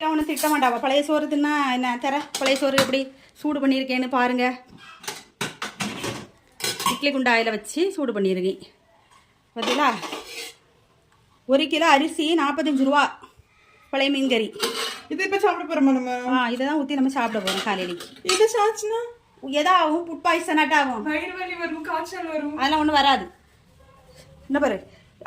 அப்படியெல்லாம் ஒன்றும் திட்ட மாட்டாவா. பழைய சோறு தின்னா என்ன தர, பழைய சோறு எப்படி சூடு பண்ணியிருக்கேன்னு பாருங்கள். இட்லி குண்டாயில் வச்சு சூடு பண்ணியிருக்கேன் பார்த்தீங்களா. 1 கிலோ அரிசி 45 ரூபா. பழைய மீன் கறி. இது இப்போ சாப்பிட போகிறோமா நம்ம? இதை தான் ஊற்றி நம்ம சாப்பிட போகிறோம் காலையிலைக்கு. இது சாச்சுன்னா எதாகும், ஃபுட் பாய்சன் ஆகும், வயிறு வலி வரும், காய்ச்சல் வரும், அதெல்லாம் ஒன்றும் வராது. என்ன பாரு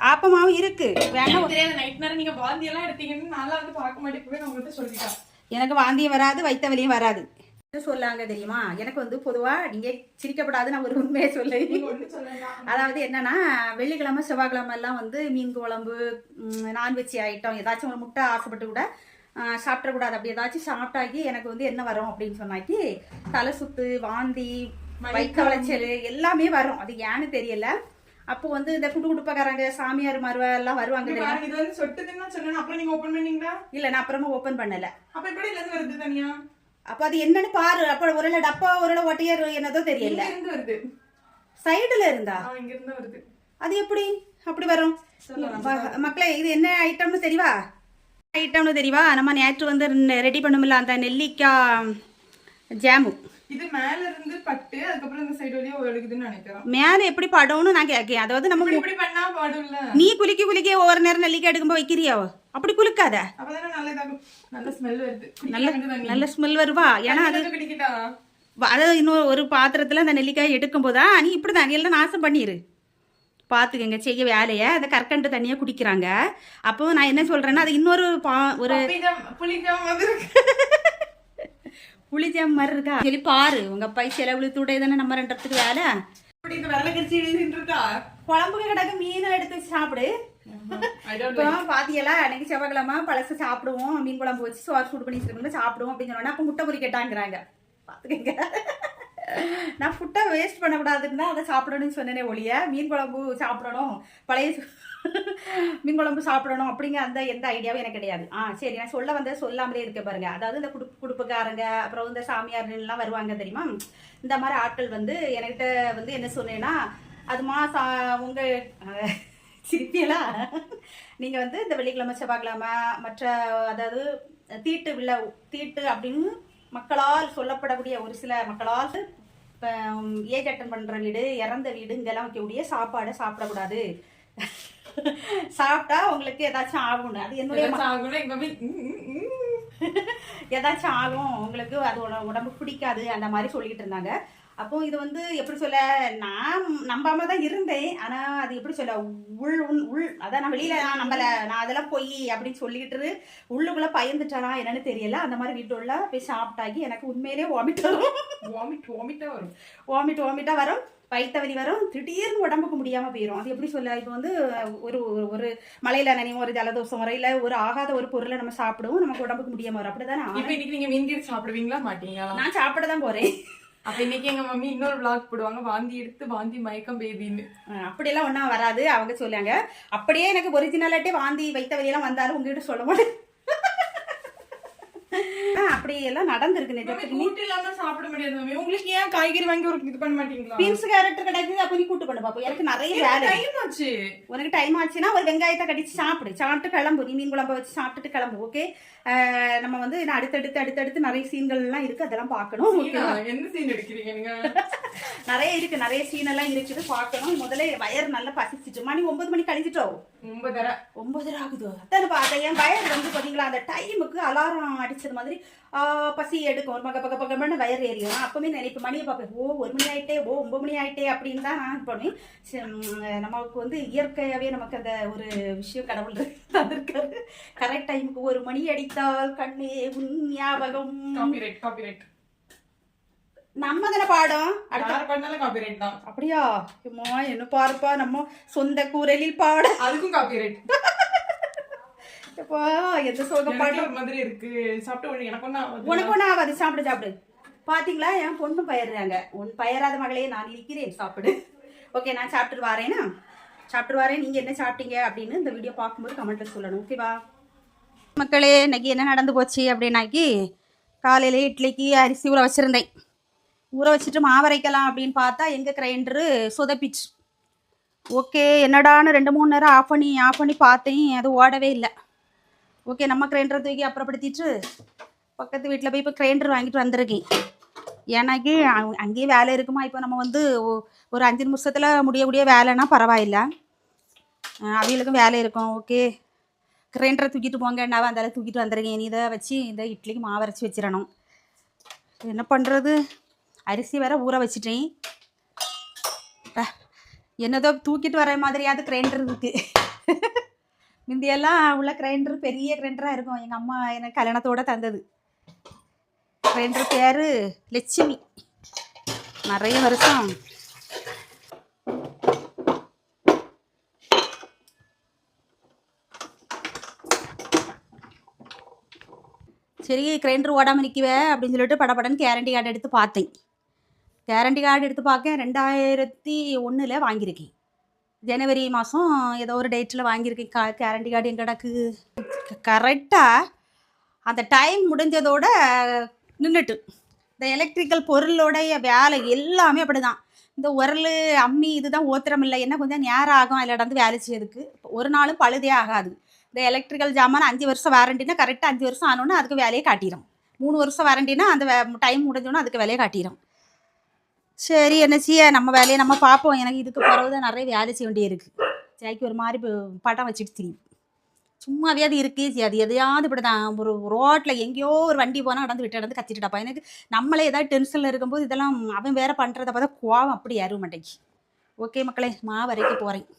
ஆப்பமாவும் இருக்கு. வேணா தெரியாது. நைட் நேரம் நீங்கள் வாந்தியெல்லாம் எடுத்தீங்கன்னு நல்லா வந்து பார்க்க மாட்டேன். நான் உங்கள்கிட்ட சொல்லிட்டேன். எனக்கு வாந்தியும் வராது, வைத்த வலியும் வராது. என்ன சொல்லாங்க தெரியுமா, எனக்கு வந்து பொதுவாக நீங்கள் சிரிக்கப்படாது, நான் ஒரு உண்மையை அதாவது என்னன்னா, வெள்ளிக்கிழமை செவ்வாய்க்கிழமை எல்லாம் வந்து மீன் குழம்பு, நான்வெஜ் ஐட்டம் ஏதாச்சும் ஒரு முட்டை ஆசைப்பட்டு கூட சாப்பிடக்கூடாது. அப்படி ஏதாச்சும் சாப்பிட்டாக்கி எனக்கு வந்து என்ன வரும் அப்படின்னு சொன்னாக்கி தலை சுத்து, வாந்தி, வைத்த வளைச்சல் எல்லாமே வரும். அது ஏன்னு தெரியல. அப்போ வந்து இந்த குடுப்பக்காரங்க, சாமியார் மருவ எல்லாம் வருவாங்க. இல்ல நான் அப்புறமா ஓபன் பண்ணல. அப்ப அது என்னன்னு பாரு. அப்ப ஒரு டப்பா ஒரு ஒட்டையர் என்னதோ தெரியல. சைடுல இருந்தா அது எப்படி அப்படி வரும்? மக்களே இது என்ன ஐட்டம்னு தெரியவா? நம்ம நேற்று வந்து ரெடி பண்ணுமில்ல அந்த நெல்லிக்காய் ஜாமு. இது மேல இருந்து பட்டு அதுக்கப்புறம் இந்த சைடு வழியா ஒழுகுதுன்னு நினைக்கிறேன். மேல எப்படி படும்னு நான் கேட்கேன். அதாவது நம்ம இப்படி பண்ணா படும்ல. நீ குலுக்கி ஒவ்வொரு நேரம் நெல்லிக்காய் எடுக்கும்போது வைக்கிறியா? அப்படி குலுக்காத. அப்பதானே நல்ல ஸ்மெல் வருது. நல்ல ஸ்மெல் வருவா. ஏன்னா அது இன்னொரு ஒரு பாத்திரத்துல அந்த நெல்லிக்காய் எடுக்கும் போதா நீ இப்படிதான் எல்லாம் நாசம் பண்ணிரு. பார்த்துக்கங்க செய்ய வேலையை. அந்த கற்கண்டு தண்ணியை குடிக்கிறாங்க. அப்போ நான் என்ன சொல்றேன்னா, அது இன்னொரு புளிஜாம் மாதிரி இருக்கா சொல்லி பாரு. உங்க பை செலவு தூடை தானே நம்ம ரெண்டத்துக்கு வேலை. குழம்புக்கு கிடக்கு மீனை எடுத்து சாப்பிடு. பாத்தியெல்லாம் அன்னைக்கு செவ்வாய்க்கிழமை பழசு சாப்பிடுவோம், மீன் குழம்பு வச்சு சோறு சூடு பண்ணி வச்சிருக்கோம் சாப்பிடுவோம் அப்படின்னு சொன்னோன்னா அப்போ முட்டை பொறி கேட்டாங்கிறாங்க. பாத்துக்கங்க, நான் ஃபுட்டை வேஸ்ட் பண்ணக்கூடாதுன்னு தான் அதை சாப்பிடணும்னு சொன்னேனே ஒழிய மீன் குழம்பு சாப்பிடணும், பழைய மீன் குழம்பு சாப்பிடணும் அப்படிங்கிற அந்த எந்த ஐடியாவும் எனக்கு கிடையாது. சரி, நான் சொல்ல வந்தது சொல்லாமலே இருக்க பாருங்க. அதாவது இந்த குடுப்புக்காரங்க, அப்புறம் இந்த சாமியார்லாம் வருவாங்க தெரியுமா, இந்த மாதிரி ஆட்கள் வந்து என்கிட்ட வந்து என்ன சொன்னேன்னா, அதுமா உங்க சிரிப்பியலா நீங்க வந்து இந்த வெள்ளிக்கிழமை செவ்வாய்க்கிழமை மற்ற அதாவது தீட்டு அப்படின்னு மக்களால் சொல்லப்படக்கூடிய ஒரு சில மக்களால் ஏஜ் அட்டன் பண்ற வீடு, இறந்த வீடு, இங்கெல்லாம் வைக்கக்கூடிய சாப்பாடை சாப்பிடக்கூடாது. சாப்பிட்டா உங்களுக்கு ஏதாச்சும் ஆகும். அது என்னுடைய ஏதாச்சும் ஆகும் உங்களுக்கு, அது உடம்பு பிடிக்காது அந்த மாதிரி சொல்லிட்டு இருந்தாங்க. அப்போ இது வந்து எப்படி சொல்ல, நான் நம்பாம தான் இருந்தேன். ஆனா அது எப்படி சொல்ல, உள் அதான் நான் வெளியில நம்பல, நான் அதெல்லாம் போய் அப்படின்னு சொல்லிக்கிட்டு உள்ளுக்குள்ள பயந்துட்டானா என்னன்னு தெரியல. அந்த மாதிரி வீட்டுள்ள போய் சாப்பிட்டாக்கி எனக்கு உண்மையிலே வாமிட்டா வரும், வயிற்று வரும், திடீர்னு உடம்புக்கு முடியாம போயிடும். அது எப்படி சொல்ல, இப்போ வந்து ஒரு மலையில நினைவும் ஒரு ஜலதோஷம் வரையில ஒரு ஆகாத ஒரு பொருளை நம்ம சாப்பிடுவோம், நமக்கு உடம்புக்கு முடியாம வரும். அப்படிதானே இன்னைக்கு நீங்க மீன் கறி சாப்பிடுவீங்களா மாட்டீங்களா? நான் சாப்பிட தான் போறேன். அப்ப இன்னைக்கு எங்க மம்மி இன்னொரு விளாக் போடுவாங்க, வாந்தி மயக்கம் பேபின்னு. அப்படியெல்லாம் ஒன்னா வராது அவங்க சொல்லுவாங்க. அப்படியே எனக்கு ஒரிஜினலாட்டே வாந்தி வைத்த வழியெல்லாம் வந்தாலும் உங்ககிட்ட சொல்ல மாட்டேன். அப்படி எல்லாம் நடந்திருக்கு. சாப்பிட முடியாது. உங்களுக்கு ஏன் காய்கறி வாங்கி ஒரு இது பண்ண மாட்டீங்களா? பீன்ஸ் கேரட் கிடைக்குது, அப்ப நீ கூட்டு பண்ண பாப்போம். எனக்கு நிறைய வேலை. உனக்கு டைம் ஆச்சுன்னா ஒரு வெங்காயத்தை கடிச்சு சாப்பிட்டு கிளம்பு. நீ மீன் குழம்பு வச்சு சாப்பிட்டுட்டு கிளம்பு. ஓகே, நம்ம வந்து அடுத்தடுத்து நிறைய சீன்கள் எல்லாம் இருக்கு, அதெல்லாம் பார்க்கணும். என்ன சீன் எடுக்கிறீங்க நீங்க? நிறைய சீன் எல்லாம் இருக்குது, பார்க்கணும். முதல்ல வயர் நல்லா பசிச்சுட்டு மணி 9 மணி கழிஞ்சிட்டோம். 9 ஆகுது. அதான் பார்த்தேன் என் வயர் வந்து பாத்தீங்களா, அந்த டைமுக்கு அலாரம் அடிச்சது மாதிரி பசி எடுக்கும். ஒரு பக்கம்னு வயர் ஏறியும். அப்பவுமே நினைப்பேன், மணியை பார்ப்பேன், 1 மணி ஆயிட்டே, 9 மணி ஆயிட்டே அப்படின்னு தான் நான் பண்ணுவேன். நமக்கு வந்து இயற்கையாவே நமக்கு அந்த ஒரு விஷயம் கடவுள் தந்திருக்காரு. கரெக்ட் டைமுக்கு 1 மணி அடித்தால் கண்ணே உன் ஞாபகம். நம்ம தானே பாடம் தான். அப்படியா? என்ன பாருப்பா, நம்ம சொந்த குரலில் பாட, அதுக்கும் காப்பிரைட். எந்த சோக பாட்டு மாதிரி இருக்கு. சாப்பிட்டு உனக்கு ஒன்னும் ஆகாது. சாப்பிடு. பாத்தீங்களா, என் பொண்ணு பயிர்றாங்க. உன் பயராத மகளே நான் இருக்கிறேன், சாப்பிடு. ஓகே, நான் சாப்பிட்டு வரேன். நீங்க என்ன சாப்பிட்டீங்க அப்படின்னு இந்த வீடியோ பார்க்கும்போது கமெண்ட்ல சொல்லணும். ஓகேவா மக்களே? இன்னைக்கு என்ன நடந்து போச்சு அப்படின்னாக்கி, காலையில இட்லிக்கு அரிசி ஊற வச்சிருந்தேன். ஊற வச்சுட்டு மாவரைக்கலாம் அப்படின்னு பார்த்தா எங்கள் கிரைண்டரு சொதப்பிச்சு. ஓகே, என்னடான்னு 2-3 நேரம் ஆஃப் பண்ணி பார்த்தேன், அது ஓடவே இல்லை. ஓகே, நம்ம கிரைண்டரை தூக்கி அப்புறப்படுத்திட்டு பக்கத்து வீட்டில் போய் இப்போ கிரைண்டர் வாங்கிட்டு வந்திருக்கேன். எனக்கு அங்கேயே வேலை இருக்குமா, இப்போ நம்ம வந்து ஒரு 5 நிமிஷத்தில் முடியக்கூடிய வேலைன்னா பரவாயில்ல, அவங்களுக்கும் வேலை இருக்கும். ஓகே, கிரைண்டரை தூக்கிட்டு போங்க, நான் அந்த தூக்கிட்டு வந்துருக்கேன். இனி இதை வச்சு இந்த இட்லிக்கு மாவு அரைச்சி வச்சிடணும். என்ன பண்ணுறது, அரிசி வேற ஊற வச்சிட்டேன். என்னதோ தூக்கிட்டு வர மாதிரியாவது கிரைண்டர் இருக்குது. முந்தியெல்லாம் உள்ள கிரைண்டர் பெரிய கிரைண்டராக இருக்கும். எங்கள் அம்மா எனக்கு கல்யாணத்தோடு தந்தது. கிரைண்டர் பேர் லட்சுமி. நிறைய வருஷம் சரி கிரைண்டர் ஓடாமல் நிற்குவே அப்படின்னு சொல்லிட்டு படப்படன்னு கேரண்டி கார்டு எடுத்து பார்த்தேன். கேரண்டி கார்டு எடுத்து பார்க்க 2001 வாங்கியிருக்கேன். ஜனவரி மாதம் ஏதோ ஒரு டேட்டில் வாங்கியிருக்கேன். கேரண்டி கார்டு எங்கே கிடக்கு? கரெக்டாக அந்த டைம் முடிஞ்சதோட நின்றுட்டு. இந்த எலக்ட்ரிக்கல் பொருளோடைய வேலை எல்லாமே அப்படி தான். இந்த உரல் அம்மி இதுதான் ஓத்திரம் இல்லை, என்ன கொஞ்சம் நேரம் ஆகும் அதில் நடந்து வேலை செய்யறதுக்கு. ஒரு நாளும் பழுதே ஆகாது. இந்த எலக்ட்ரிக்கல் ஜாமான் 5 வருஷம் வாரண்டினா கரெக்டாக 5 வருஷம் ஆனோன்னா அதுக்கு வேலையை காட்டிடும். 3 வருஷம் வாரண்டினா அந்த டைம் முடிஞ்சோன்னா அதுக்கு வேலையை காட்டிடும். சரி என்ன செய்ய, நம்ம வேலையை நம்ம பார்ப்போம். எனக்கு இதுக்கு பிறகு தான் நிறைய வேலை செய்ய வேண்டிய இருக்குது. ஜாய்க்கு ஒரு மாதிரி படம் வச்சுட்டு திரும்பி சும்மாவே அது இருக்கே செய்யாது. எதையாவது இப்படி தான் ஒரு ரோட்டில் எங்கேயோ ஒரு வண்டி போனால் நடந்து விட்டு நடந்து கத்திட்டுட்டாப்பா. எனக்கு நம்மளே ஏதாவது டென்ஷனில் இருக்கும்போது இதெல்லாம் அவன் வேறு பண்ணுறத பார்த்தா கோவம் அப்படி ஏற மாட்டேங்கி. ஓகே மக்களே, மாவு அரைக்க போகிறேன்.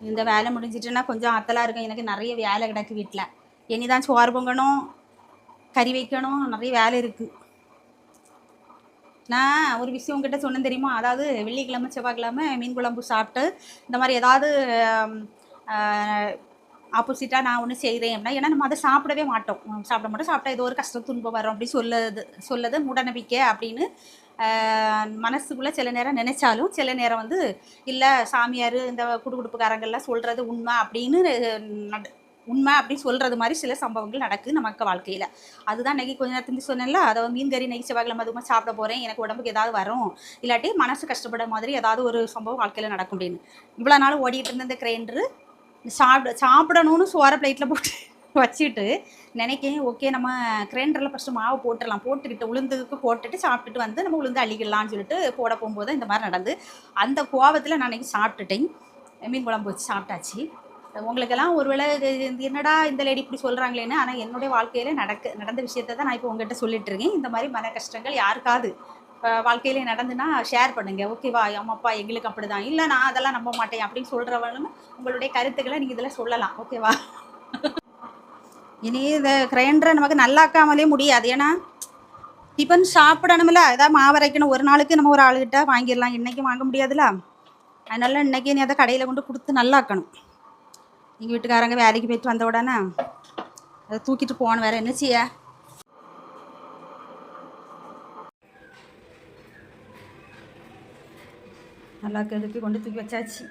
இந்த வேலை முடிஞ்சிட்டுன்னா கொஞ்சம் ஆத்தலாக இருக்கும். எனக்கு நிறைய வேலை கிடக்கு வீட்டில். இனிதான் சோறு பொங்கணும், கறி வைக்கணும், நிறைய வேலை இருக்குது. நான் ஒரு விஷயம் உங்ககிட்ட சொன்னேன் தெரியுமா, அதாவது வெள்ளிக்கிழமை செவ்வாய்க்கிழமை மீன் குழம்பு சாப்பிட்டு இந்த மாதிரி ஏதாவது ஆப்போசிட்டாக நான் ஒன்று செய்கிறேன் அப்படின்னா, ஏன்னா நம்ம அதை சாப்பிட மாட்டோம். சாப்பிட்டா ஏதோ ஒரு கஷ்டம் துன்பம் வரும் அப்படி சொல்லது மூடநம்பிக்கை அப்படின்னு மனசுக்குள்ளே சில நேரம் நினைச்சாலும் சில நேரம் வந்து இல்லை சாமியார் இந்த குடுகுடுப்புக்காரங்கள்லாம் சொல்கிறது உண்மை அப்படின்னு சொல்கிறது மாதிரி சில சம்பவங்கள் நடக்குது நமக்கு வாழ்க்கையில். அதுதான் இன்றைக்கி கொஞ்ச நேரத்துக்கு சொன்னேன்ல, அதை மீன் கறி நெய் செவ்வாய்க்கிழமை அதுவும் சாப்பிட போகிறேன், எனக்கு உடம்புக்கு ஏதாவது வரும், இல்லாட்டி மனசு கஷ்டப்பட மாதிரி ஏதாவது ஒரு சம்பவம் வாழ்க்கையில் நடக்கும் அப்படின்னு. இவ்வளோ நாள் ஓடிட்டு இருந்த இந்த கிரைண்டரு சாப்பிடணும்னு சோற பிளேட்டில் போட்டு வச்சுட்டு நினைக்கேன், ஓகே நம்ம கிரைண்டரில் ஃபஸ்ட்டு மாவு போட்டுக்கிட்டு உளுந்துக்கு போட்டுட்டு சாப்பிட்டுட்டு வந்து நம்ம உளுந்து அள்ளிக்கலாம்னு சொல்லிட்டு போட போகும்போது இந்த மாதிரி நடந்து அந்த கோவத்தில் நான் அன்றைக்கி சாப்பிட்டுட்டேன். மீன் குழம்பு வச்சு சாப்பிட்டாச்சு. உங்களுக்கெல்லாம் ஒருவேளை என்னடா இந்த லேடி இப்படி சொல்கிறாங்களேன்னு, ஆனால் என்னுடைய வாழ்க்கையில் நடந்த விஷயத்தை தான் நான் இப்போ உங்கள்கிட்ட சொல்லிட்டுருக்கேன். இந்த மாதிரி மன கஷ்டங்கள் யாருக்காவது வாழ்க்கையிலே நடந்துன்னா ஷேர் பண்ணுங்கள். ஓகேவா, ஆமாப்பா எங்களுக்கு அப்படி தான், இல்லை நான் அதெல்லாம் நம்ப மாட்டேன் அப்படின்னு சொல்கிறவங்களும் உங்களுடைய கருத்துக்களை நீங்கள் இதில் சொல்லலாம். ஓகேவா, இனி இந்த கிரைண்டரை நமக்கு நல்லாக்காமலே முடியாது. ஏன்னா டிஃபன் சாப்பிடணுமில்ல, ஏதாவது மாவரைக்கணும். ஒரு நாளுக்கு நம்ம ஒரு ஆளுகிட்ட வாங்கிடலாம், இன்றைக்கும் வாங்க முடியாதுல்ல. அதனால இன்றைக்கி நீ அதை கடையில் கொண்டு கொடுத்து நல்லாக்கணும். எங்கள் வீட்டுக்காரங்க வேலைக்கு போயிட்டு வந்த உடனே அதை தூக்கிட்டு போகணும், வேறு என்ன செய்ய. நல்லா கெடுக்கு கொண்டு தூக்கி வச்சாச்சு.